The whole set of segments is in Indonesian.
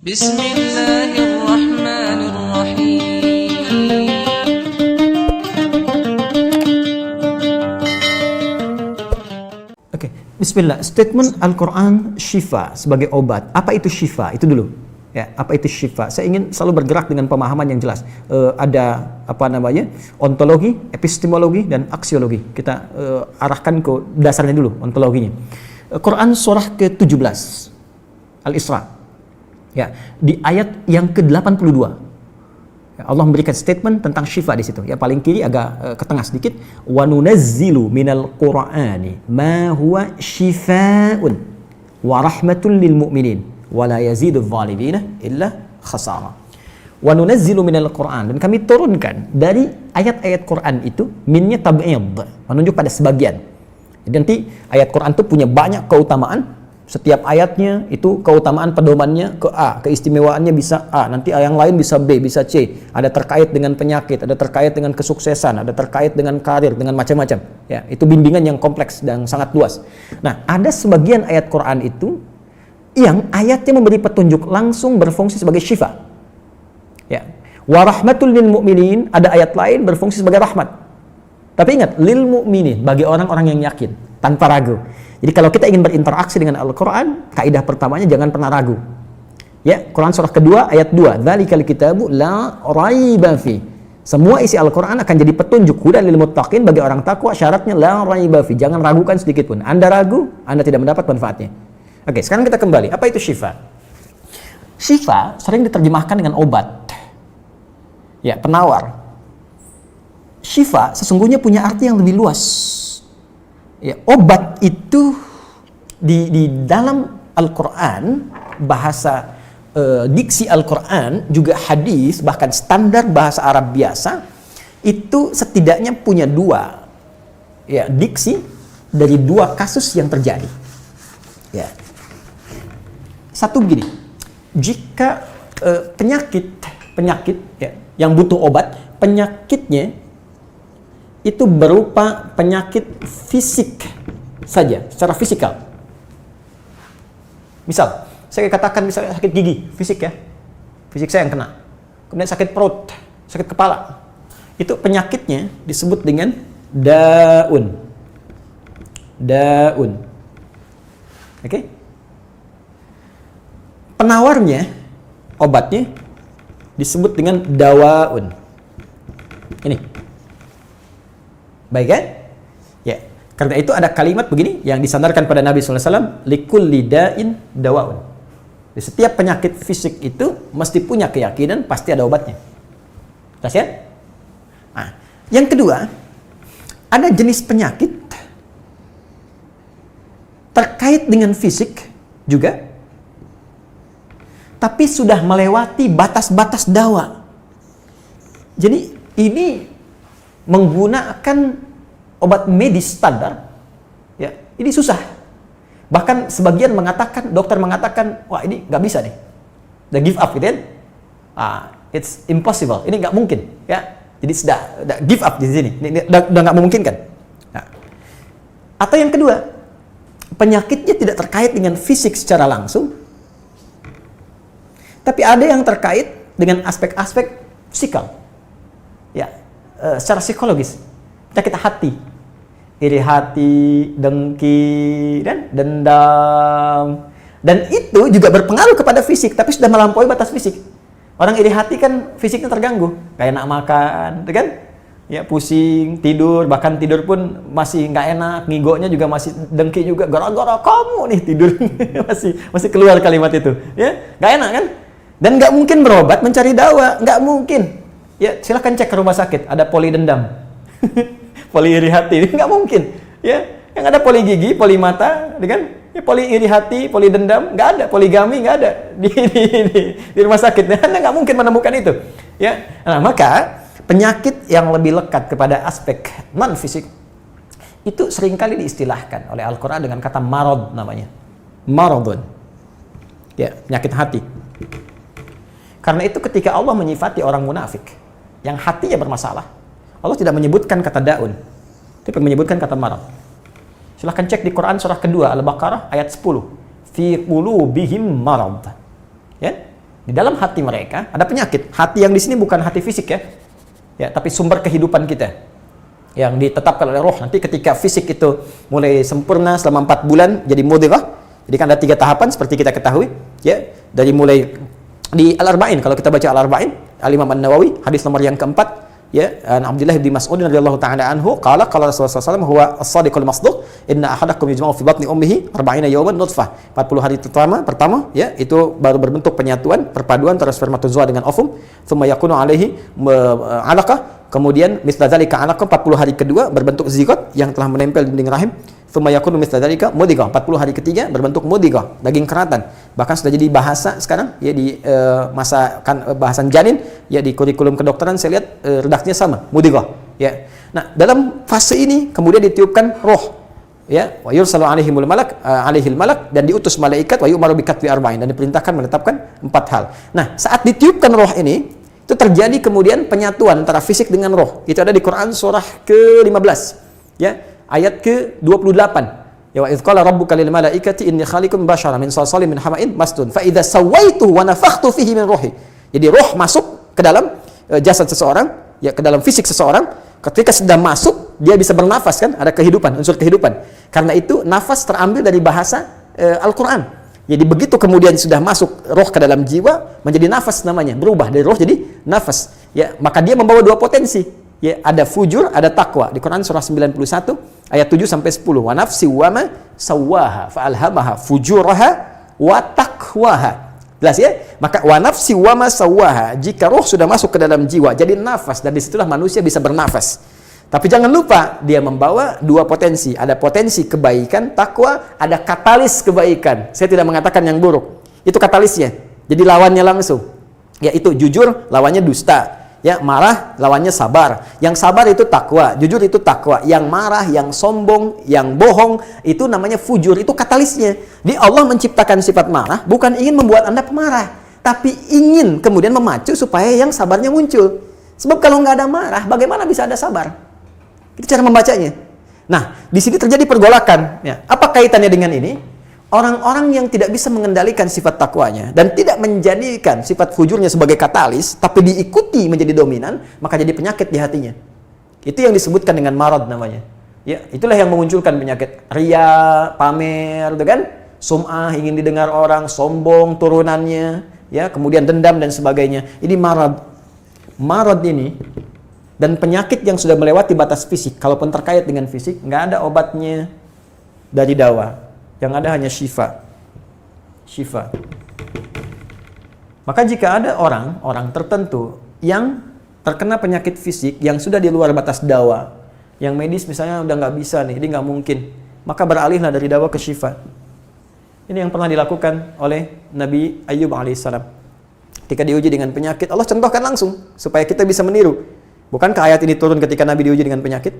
Bismillahirrahmanirrahim. Oke, Bismillah. Statement Al-Quran syifa sebagai obat. Apa itu syifa? Itu dulu. Ya, apa itu syifa? Saya ingin selalu bergerak dengan pemahaman yang jelas. Ada ontologi, epistemologi, dan aksiologi. Kita arahkan ke dasarnya dulu, ontologinya. Quran surah ke-17 Al-Isra. Ya, di ayat yang ke-82 ya, Allah memberikan statement tentang syifa di situ. Ya, paling kiri agak ke tengah sedikit. Wa nunazzilu minal Qur'ani ma huwa syifaa'un wa rahmatun lil mu'minin wa la yazidul zalimina illa khasara. Wa nunazzilu minal Qur'an, dan kami turunkan dari ayat-ayat Quran itu, minnya tab'id, menunjuk pada sebagian. Jadi nanti ayat Quran itu punya banyak keutamaan. Setiap ayatnya itu keutamaan pedomannya ke A, keistimewaannya bisa A, nanti yang lain bisa B, bisa C. Ada terkait dengan penyakit, ada terkait dengan kesuksesan, ada terkait dengan karir, dengan macam-macam. Ya, itu bimbingan yang kompleks dan sangat luas. Nah, ada sebagian ayat Quran itu yang ayatnya memberi petunjuk langsung berfungsi sebagai syifa. Ya. Wa rahmatul lil mu'minin, ada ayat lain berfungsi sebagai rahmat. Tapi ingat, lil mu'minin, bagi orang-orang yang yakin, tanpa ragu. Jadi kalau kita ingin berinteraksi dengan Al-Quran, kaidah pertamanya jangan pernah ragu. Ya, Quran surah kedua ayat 2, dzalikal kitabu la raiba fi. Semua isi Al-Quran akan jadi petunjuk hudan lil muttaqin, bagi orang takwa, syaratnya la raiba fi. Jangan ragukan sedikit pun. Anda ragu, Anda tidak mendapat manfaatnya. Oke, sekarang kita kembali. Apa itu syifa? Syifa sering diterjemahkan dengan obat. Ya, penawar. Syifa sesungguhnya punya arti yang lebih luas. Ya, obat itu di dalam Al-Quran, bahasa diksi Al-Quran, juga hadis, bahkan standar bahasa Arab biasa, itu setidaknya punya dua ya, diksi dari dua kasus yang terjadi. Ya. Satu begini, jika penyakit ya, yang butuh obat, penyakitnya itu berupa penyakit fisik saja, secara fisikal. Misal, saya katakan misalnya sakit gigi, fisik ya, fisik saya yang kena. Kemudian sakit perut, sakit kepala. Itu penyakitnya disebut dengan daun. Daun. Oke? Penawarnya, obatnya disebut dengan dawaun. Ini. Baik kan? Ya. Karena itu ada kalimat begini yang disandarkan pada Nabi SAW, likulli da'in dawaun. Di setiap penyakit fisik itu mesti punya keyakinan pasti ada obatnya. Jelas ya? Nah, yang kedua, ada jenis penyakit terkait dengan fisik juga, tapi sudah melewati batas-batas dawa. Jadi ini menggunakan obat medis standar, ya, ini susah. Bahkan sebagian mengatakan, dokter mengatakan, wah ini nggak bisa nih, udah give up gitu kan? It's impossible, ini nggak mungkin, ya. Jadi sudah give up di sini, ini udah nggak memungkinkan. Nah. Atau yang kedua, penyakitnya tidak terkait dengan fisik secara langsung, tapi ada yang terkait dengan aspek-aspek psikal, ya. Secara psikologis, penyakit hati, iri hati, dengki, dan dendam, dan itu juga berpengaruh kepada fisik, tapi sudah melampaui batas fisik. Orang iri hati kan fisiknya terganggu, kayak enak makan, kan? Ya, pusing, tidur, bahkan tidur pun masih nggak enak, ngigonya juga masih dengki juga, gara-gara kamu nih tidur, masih keluar kalimat itu, ya, nggak enak kan? Dan nggak mungkin berobat mencari dawa, nggak mungkin. Ya, silahkan cek ke rumah sakit, ada poli dendam, poli iri hati, nggak mungkin. Ya, yang ada poli gigi, poli mata, kan? Ya, poli iri hati, poli dendam, nggak ada, poligami nggak ada di rumah sakit. Anda nggak mungkin menemukan itu. Ya, nah maka penyakit yang lebih lekat kepada aspek non fisik itu seringkali diistilahkan oleh Al-Quran dengan kata marad namanya, maradun. Ya, penyakit hati. Karena itu ketika Allah menyifati orang munafik yang hatinya bermasalah, Allah tidak menyebutkan kata daun, tapi menyebutkan kata marad. Silahkan cek di Quran surah kedua Al-Baqarah ayat 10. Fi qulubihim marad. Ya? Di dalam hati mereka ada penyakit. Hati yang di sini bukan hati fisik ya. Ya, tapi sumber kehidupan kita. Yang ditetapkan oleh roh. Nanti ketika fisik itu mulai sempurna selama 4 bulan jadi mudghah. Jadi kan ada 3 tahapan seperti kita ketahui, ya. Dari mulai di Al-Arba'in, kalau kita baca Al-Arba'in, Al-Imam An-Nawawi, hadis nomor yang keempat, ya, Abdullah bin Mas'ud radhiyallahu ta'ala anhu qala qala Rasulullah sallallahu alaihi wasallam huwa as-sadiqul masduq inna ahadakum yujma'u fi batni ummihi 40 yawman nutfah. 40 hari pertama ya, itu baru berbentuk penyatuan, perpaduan antara spermatozoa dengan ovum, thumma yakunu alaihi 'alaqah, kemudian misla dzalika 'alaqah, 40 hari kedua berbentuk zigot yang telah menempel di dinding rahim, thumma yakunu misla dzalika mudghah, 40 hari ketiga berbentuk mudghah, daging keratan. Bahkan sudah jadi bahasa sekarang ya di masa kan bahasan janin ya, di kurikulum kedokteran saya lihat redaksinya sama, mudghah ya. Nah, dalam fase ini kemudian ditiupkan roh ya, wa yursalu alaihimul malak, alaihil malak, dan diutus malaikat, wa yu'maru bi katbi arba'in, dan diperintahkan menetapkan 4 hal. Nah, saat ditiupkan roh ini itu terjadi kemudian penyatuan antara fisik dengan roh. Itu ada di Quran surah ke-15 ya, ayat ke-28. Ya, wa idz qala rabbuka lil malaikati inni khaliqun basyara min salsalin min hama'in masdun fa idza sawaituhu wa nafakhtu fihi min ruhi. Jadi roh masuk ke dalam jasad seseorang, ya, ke dalam fisik seseorang. Ketika sudah masuk, dia bisa bernafas kan, ada kehidupan, unsur kehidupan. Karena itu nafas terambil dari bahasa Al-Qur'an. Jadi begitu kemudian sudah masuk roh ke dalam jiwa, menjadi nafas namanya, berubah dari roh jadi nafas. Ya, maka dia membawa 2 potensi. Ya, ada fujur, ada takwa. Di Quran surah 91 ayat 7 sampai 10. Wa nafsi wa ma sawwaha fa alhamaha fujuraha wa taqwaha. Jelas ya? Maka wa nafsi wa ma sawwaha, jika roh sudah masuk ke dalam jiwa jadi nafas, dan disitulah manusia bisa bernafas. Tapi jangan lupa dia membawa 2 potensi. Ada potensi kebaikan, takwa, ada katalis kebaikan. Saya tidak mengatakan yang buruk. Itu katalisnya. Jadi lawannya langsung. Yaitu jujur lawannya dusta. Ya, marah lawannya sabar. Yang sabar itu takwa, jujur itu takwa. Yang marah, yang sombong, yang bohong itu namanya fujur, itu katalisnya. Di Allah menciptakan sifat marah bukan ingin membuat Anda pemarah, tapi ingin kemudian memacu supaya yang sabarnya muncul. Sebab kalau nggak ada marah, bagaimana bisa ada sabar? Itu cara membacanya. Nah, di sini terjadi pergolakan. Ya, apa kaitannya dengan ini? Orang-orang yang tidak bisa mengendalikan sifat takwanya dan tidak menjadikan sifat fujurnya sebagai katalis, tapi diikuti menjadi dominan, maka jadi penyakit di hatinya. Itu yang disebutkan dengan marad namanya. Ya, itulah yang memunculkan penyakit ria, pamer, gitu kan? Sum'ah, ingin didengar orang, sombong turunannya, ya, kemudian dendam dan sebagainya. Ini marad. Marad ini dan penyakit yang sudah melewati batas fisik, kalaupun terkait dengan fisik, nggak ada obatnya dari dawa. Yang ada hanya syifa. Syifa. Maka jika ada orang tertentu yang terkena penyakit fisik yang sudah di luar batas dawa, yang medis misalnya udah nggak bisa nih, ini nggak mungkin, maka beralihlah dari dawa ke syifa. Ini yang pernah dilakukan oleh Nabi Ayyub alaihissalam. Ketika diuji dengan penyakit, Allah contohkan langsung supaya kita bisa meniru. Bukankah ayat ini turun ketika Nabi diuji dengan penyakit?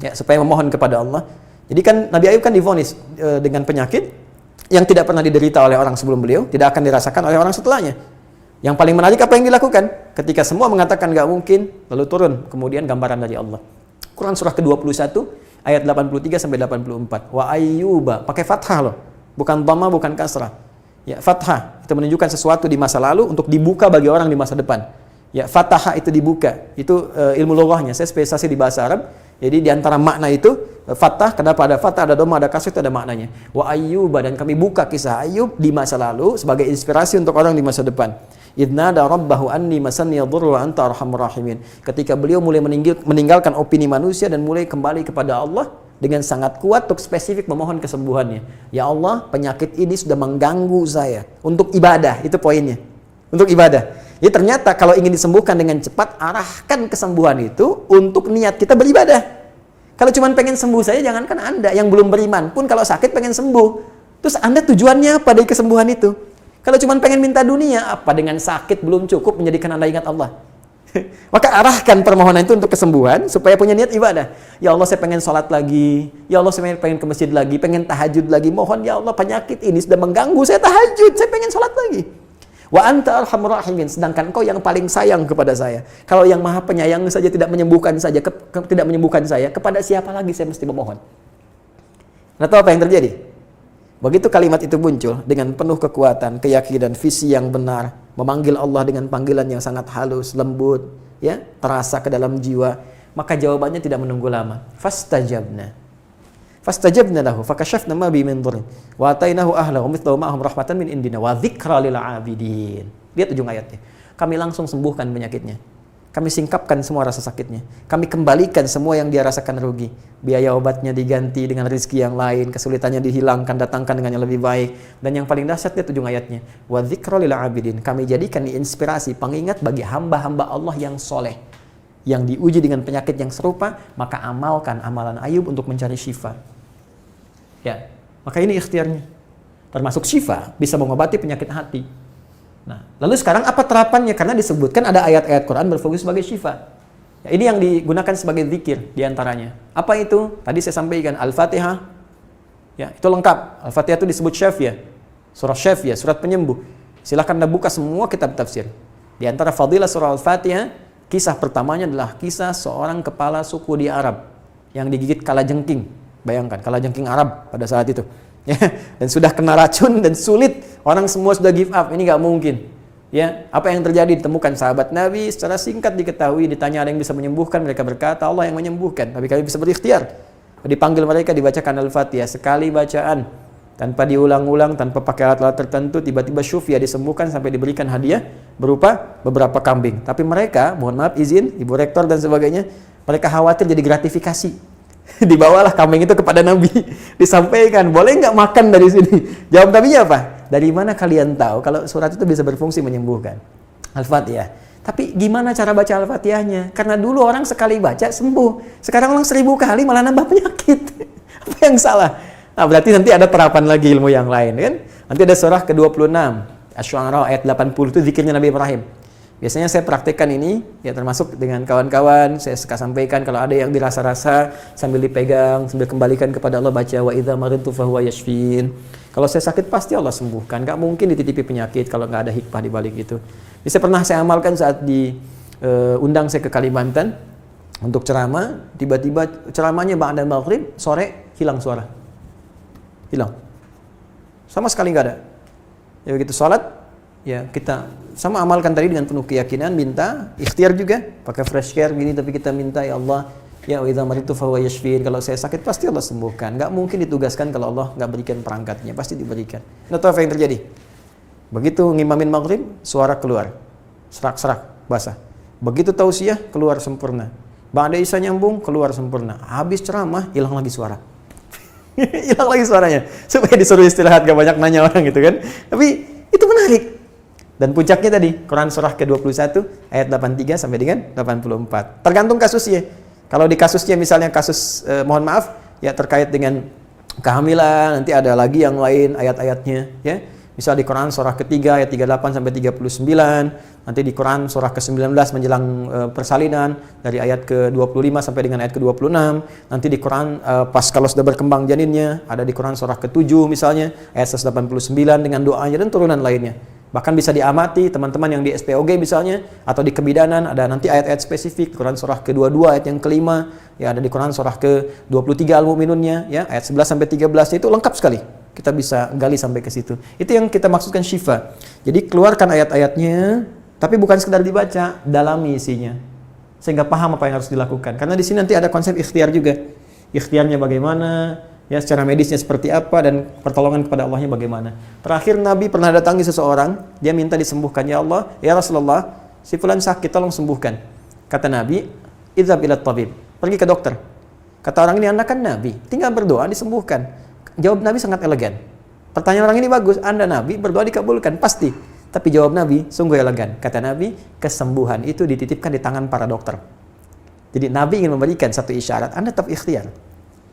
Ya, supaya memohon kepada Allah. Jadi kan Nabi Ayub kan divonis dengan penyakit yang tidak pernah diderita oleh orang sebelum beliau, tidak akan dirasakan oleh orang setelahnya. Yang paling menarik apa yang dilakukan? Ketika semua mengatakan nggak mungkin, lalu turun kemudian gambaran dari Allah. Quran surah ke-21 ayat 83 sampai 84. Wa ayyuba, pakai fathah loh, bukan dhamma, bukan kasrah. Ya, fathah itu menunjukkan sesuatu di masa lalu untuk dibuka bagi orang di masa depan. Ya, fathah itu dibuka. Itu ilmu lughahnya. Saya spesialisasi di bahasa Arab. Jadi di antara makna itu fathah, kenapa ada fathah, ada dhamma, ada kasrah, itu ada maknanya. Wa ayyuba, dan kami buka kisah Ayub di masa lalu sebagai inspirasi untuk orang di masa depan. Idnada rabbahu anni masanni yadhurru wa anta arhamur rahimin. Ketika beliau mulai meninggalkan opini manusia dan mulai kembali kepada Allah dengan sangat kuat untuk spesifik memohon kesembuhannya. Ya Allah, penyakit ini sudah mengganggu saya. Untuk ibadah, itu poinnya. Untuk ibadah. Jadi ternyata kalau ingin disembuhkan dengan cepat, arahkan kesembuhan itu untuk niat kita beribadah. Kalau cuma pengen sembuh saja, jangankan Anda yang belum beriman pun kalau sakit pengen sembuh. Terus Anda tujuannya apa dari kesembuhan itu? Kalau cuma pengen minta dunia, apa dengan sakit belum cukup menjadikan Anda ingat Allah? Maka arahkan permohonan itu untuk kesembuhan supaya punya niat ibadah. Ya Allah, saya pengen sholat lagi. Ya Allah, saya pengen ke masjid lagi, pengen tahajud lagi. Mohon ya Allah, penyakit ini sudah mengganggu saya tahajud, saya pengen sholat lagi. Wa anta arhamur rahimin, sedangkan engkau yang paling sayang kepada saya. Kalau yang maha penyayang saja tidak menyembuhkan saya, kepada siapa lagi saya mesti memohon? Nah, tahu apa yang terjadi? Begitu kalimat itu muncul dengan penuh kekuatan, keyakinan, visi yang benar, memanggil Allah dengan panggilan yang sangat halus, lembut, ya, terasa ke dalam jiwa, maka jawabannya tidak menunggu lama. Fastajabna lahu fakashafna ma bi min dhurrin wa atainahu ahlahu mithlahu ma'ahum rahmatan min indina wa dzikra lil 'abidin. Lihat ujung ayatnya. Kami langsung sembuhkan penyakitnya. Kami singkapkan semua rasa sakitnya. Kami kembalikan semua yang dia rasakan rugi. Biaya obatnya diganti dengan rezeki yang lain, kesulitannya dihilangkan, datangkan dengan yang lebih baik. Dan yang paling dahsyat lihat ujung ayatnya. Wa dzikra lil 'abidin. Kami jadikan inspirasi, pengingat bagi hamba-hamba Allah yang soleh, yang diuji dengan penyakit yang serupa, maka amalkan amalan Ayub untuk mencari syifa. Ya, maka ini ikhtiarnya. Termasuk syifa, bisa mengobati penyakit hati. Nah, lalu sekarang apa terapannya? Karena disebutkan ada ayat-ayat Quran berfokus sebagai syifa. Ya, ini yang digunakan sebagai zikir diantaranya. Apa itu? Tadi saya sampaikan Al-Fatihah. Ya, itu lengkap. Al-Fatihah itu disebut syafiyah. Surah syafiyah, surat penyembuh. Silahkan Anda buka semua kitab tafsir. Di antara fadilah surah Al-Fatihah, kisah pertamanya adalah kisah seorang kepala suku di Arab yang digigit kalajengking. Bayangkan, kalajengking Arab pada saat itu. Ya, dan sudah kena racun dan sulit, orang semua sudah give up, ini nggak mungkin. Ya, apa yang terjadi? Ditemukan sahabat Nabi, secara singkat diketahui, ditanya ada yang bisa menyembuhkan, mereka berkata Allah yang menyembuhkan, tapi kami bisa berikhtiar. Dipanggil mereka, dibacakan Al-Fatihah sekali bacaan, tanpa diulang-ulang, tanpa pakai alat-alat tertentu, tiba-tiba syufia disembuhkan sampai diberikan hadiah berupa beberapa kambing. Tapi mereka, mohon maaf izin, Ibu Rektor dan sebagainya, mereka khawatir jadi gratifikasi. Dibawalah kambing itu kepada Nabi, disampaikan, boleh nggak makan dari sini? Jawab Nabinya apa? Dari mana kalian tahu kalau surat itu bisa berfungsi menyembuhkan? Al-Fatihah. Tapi gimana cara baca Al-Fatihahnya? Karena dulu orang sekali baca sembuh, sekarang orang 1000 kali malah nambah penyakit. Apa yang salah? Nah, berarti nanti ada terapan lagi ilmu yang lain, kan? Nanti ada surah ke-26, Asy-Syu'ara ayat 80 itu zikirnya Nabi Ibrahim. Biasanya saya praktekkan ini, ya termasuk dengan kawan-kawan, saya suka sampaikan kalau ada yang dirasa-rasa sambil dipegang, sambil kembalikan kepada Allah, baca wa idza maridtu fahuwa yashfin. Kalau saya sakit pasti Allah sembuhkan, nggak mungkin dititipi penyakit kalau nggak ada hikmah di balik itu. Bisa pernah saya amalkan saat diundang saya ke Kalimantan untuk ceramah, tiba-tiba ceramahnya ba'da maghrib, sore hilang suara. Hilang. Sama sekali nggak ada. Ya begitu salat, ya kita sama amalkan tadi dengan penuh keyakinan, minta ikhtiar juga pakai fresh care gini, tapi kita minta ya Allah, ya wa idza maridtu fahuwa yashfin, kalau saya sakit pasti Allah sembuhkan. Nggak mungkin ditugaskan kalau Allah nggak berikan perangkatnya, pasti diberikan. Nah, tahu apa yang terjadi? Begitu ngimamin maghrib, suara keluar, serak-serak basah. Begitu tausiah, keluar sempurna. Ba'da isya nyambung, keluar sempurna. Habis ceramah, hilang lagi suara. Hilang lagi suaranya, supaya disuruh istirahat, gak banyak nanya orang gitu kan. Tapi itu menarik. Dan puncaknya tadi, Quran surah ke-21 ayat 83 sampai dengan 84. Tergantung kasusnya. Kalau di kasusnya misalnya kasus mohon maaf ya terkait dengan kehamilan, nanti ada lagi yang lain ayat-ayatnya ya. Misal di Quran surah ketiga ayat 38 sampai 39, nanti di Quran surah ke-19 menjelang persalinan dari ayat ke-25 sampai dengan ayat ke-26, nanti di Quran pas kalau sudah berkembang janinnya, ada di Quran surah ke-7 misalnya ayat 189 dengan doanya dan turunan lainnya. Bahkan bisa diamati teman-teman yang di SPOG misalnya atau di kebidanan, ada nanti ayat-ayat spesifik Quran surah ke-22 ayat yang kelima, ya ada di Quran surah ke-23 Al-Mu'minunnya ya ayat 11 sampai 13 itu lengkap sekali. Kita bisa gali sampai ke situ. Itu yang kita maksudkan syifa. Jadi keluarkan ayat-ayatnya, tapi bukan sekedar dibaca, dalami isinya. Sehingga paham apa yang harus dilakukan. Karena di sini nanti ada konsep ikhtiar juga. Ikhtiarnya bagaimana, ya secara medisnya seperti apa, dan pertolongan kepada Allahnya bagaimana. Terakhir Nabi pernah datangi seseorang, dia minta disembuhkan. Ya Allah, ya Rasulullah, si fulan sakit, tolong sembuhkan. Kata Nabi, idhab ila tabib, pergi ke dokter. Kata orang ini, Anda kan Nabi, tinggal berdoa disembuhkan. Jawab Nabi sangat elegan. Pertanyaan orang ini bagus, Anda Nabi, berdoa dikabulkan, pasti. Tapi jawab Nabi sungguh elegan. Kata Nabi, kesembuhan itu dititipkan di tangan para dokter. Jadi Nabi ingin memberikan satu isyarat, Anda tetap ikhtiar.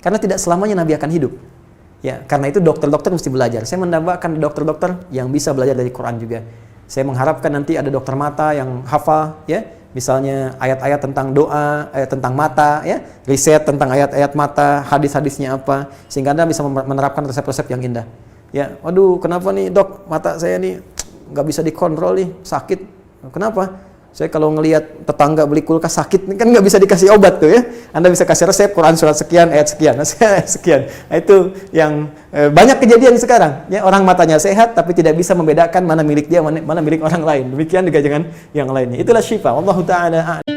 Karena tidak selamanya Nabi akan hidup. Ya, karena itu dokter-dokter mesti belajar. Saya mendambakan dokter-dokter yang bisa belajar dari Quran juga. Saya mengharapkan nanti ada dokter mata yang hafal, ya, misalnya ayat-ayat tentang doa, ayat tentang mata, ya, riset tentang ayat-ayat mata, hadis-hadisnya apa, sehingga Anda bisa menerapkan resep-resep yang indah. Ya, waduh, kenapa nih dok, mata saya nih nggak bisa dikontrol nih, sakit. Kenapa? Saya kalau ngelihat tetangga beli kulkas sakit, kan nggak bisa dikasih obat tuh ya. Anda bisa kasih resep Quran surat sekian, ayat sekian, sekian. Nah, itu yang banyak kejadian sekarang. Ya, orang matanya sehat tapi tidak bisa membedakan mana milik dia, mana milik orang lain. Demikian juga dengan yang lainnya. Itulah syifa. Wallahu ta'ala a'lam.